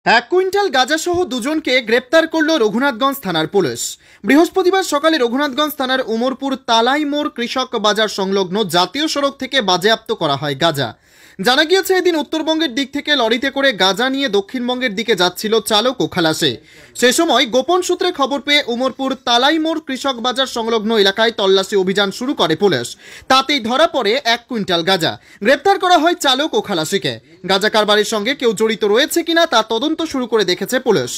এক কুইন্টাল গাঁজাসহ দুজনকে গ্রেপ্তার করল রঘুনাথগঞ্জ থানার পুলিশ। বৃহস্পতিবার সকালে রঘুনাথগঞ্জ থানার উমরপুর তালাই মোড় কৃষক বাজার সংলগ্ন জাতীয় সড়ক থেকে বাজেয়াপ্ত করা হয় গাঁজা। জানা গিয়েছে, এদিন উত্তরবঙ্গের দিক থেকে লরিতে করে গাঁজা নিয়ে দক্ষিণবঙ্গের দিকে যাচ্ছিল চালক ও খালাসে। সে সময় গোপন সূত্রে খবর পেয়ে উমরপুর তালাই মোড় কৃষক বাজার সংলগ্ন এলাকায় তল্লাশি অভিযান শুরু করে পুলিশ। তাতেই ধরা পড়ে 1 কুইন্টাল গাঁজা। গ্রেপ্তার করা হয় চালক ও খালাসিকে। গাঁজা কারবারের সঙ্গে কেউ জড়িত রয়েছে কিনা তা তদন্ত শুরু করে দেখেছে পুলিশ।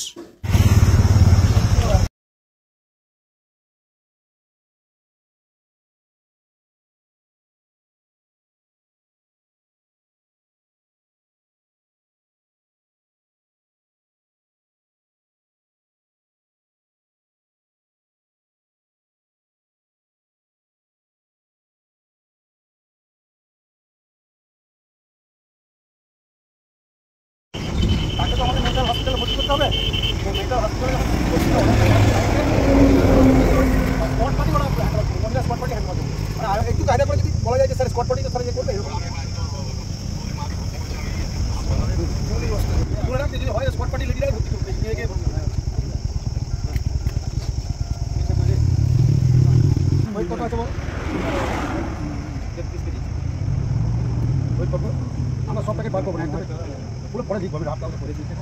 তাকে তো আমাদের মেন্টাল হসপিটালে ভর্তি করতে হবে। মেন্টাল হসপিটালে ভর্তি করতে হবে স্পট পার্টি ওরা মহিলা স্পট পার্টি হ্যান্ড করবে। আর একটু কায়দা করে যদি বলা যায় যে স্যার স্পট পার্টি তো স্যার করবে এরকম যদি হয় স্পট পার্টি লেডিরাই ভর্তি করবে নিয়ে গিয়ে ওই কত আছে বল ওই করবো আমরা সব প্যাকেট বার করবো পুরো পরে দিই আপনার পরে দিচ্ছি